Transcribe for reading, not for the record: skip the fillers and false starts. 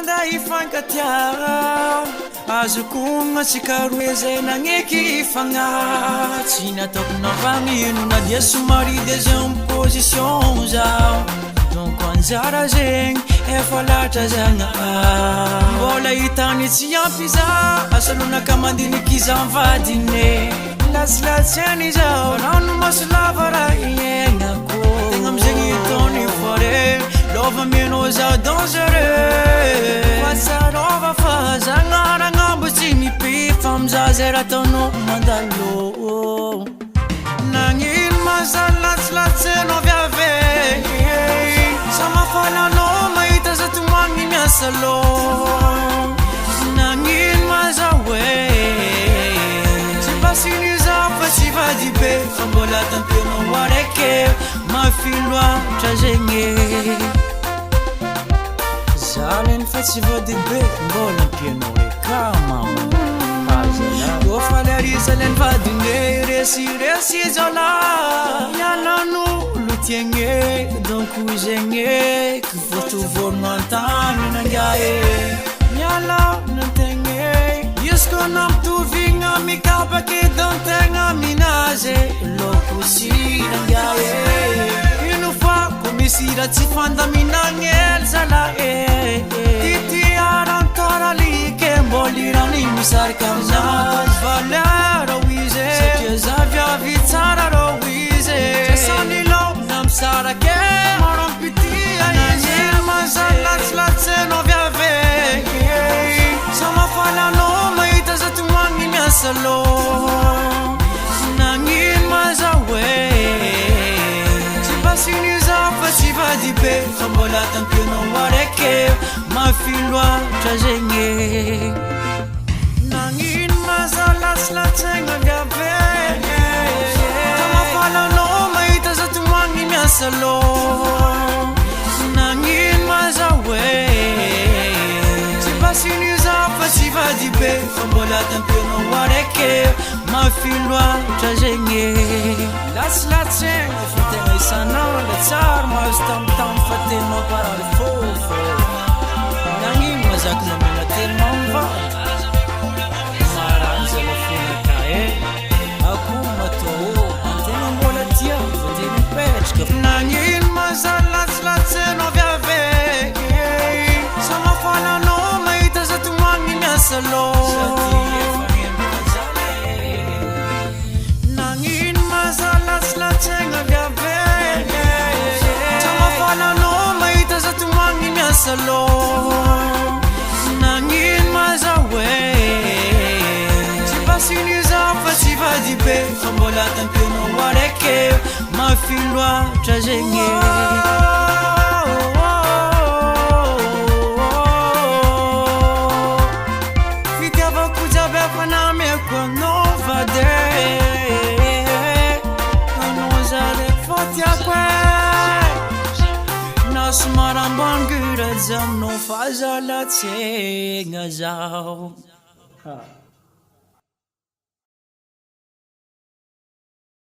manda ifankatiara azokogna tsika roe zay nagneky ifagna tsy nataoko navagnino na dia somary deuxième position zao donc anjara zegny efa latra zagna mbola hitany tsy ampy za asalonaka mandiniky za mivadine latsilatsiany zao rano maso lava raha iainako tegna amizegny tony foare lova meno zao dangereux fatsarova fa zagnaragnambo tsy mipifa amza zay raha taonao mandalo nagnino mazalatsilatseno avy ave samafalanao mahita za tomagny miasa lo nagnino maza hoe tsy pasiny za fa tsy vady be fa mbola tampianao araiky mafiloatra zegny zaleny fa tsy vady be mbola ampianao eka mama kofa lariza leny vadine resiresy zala ialano lotiagny donc zegny kivotovorogno antany nangae miala nantegny isko nampitovigna mikapaky dantegna minazy lokosi nangae ino fa komisira tsy fandaminagnel zala titiarantaralike mbolirany misarika amnazy valera wize satria zaviavy tsara ro wize sanilo namsarake marampitia izy mazalatsilatseno avy ave samafalanao mahita za tomagny miasa lo nagnino maza hoe tsy pasiny za fa tsy vady be fa mbola tampianao araiky mafiloatra zegny nagnino mazalatsilatsegna avy ave samafalanao mahita za tomagny miasa lo nagnino maza hoe tsy pasiny za fa tsy vady be fa mbola tampianao araiky mafiloatra zegny latsilatsegna fitegna isanao la tsara mahazo tamotamo fa teninao parary fofo nagnino mazaka namena teninao mivady marany zalafonaka akoho matao antegna mbola tia vade mipetraka nagnino mazalatsilatseno avy ave samafalanao mahita za tomagny miasa lo nagnino mazalatsilatsegna avy ave samafalanao mahita za tomagny miasa lo nagnino maza hoe tsy pasiny za fa tsy vady be fa mbola tampianao araiky mafiloatra zegny fitiavako jiaby efa nameko anao vade anao zare fotiako na somary ambangura jaminao fazalatsegna zao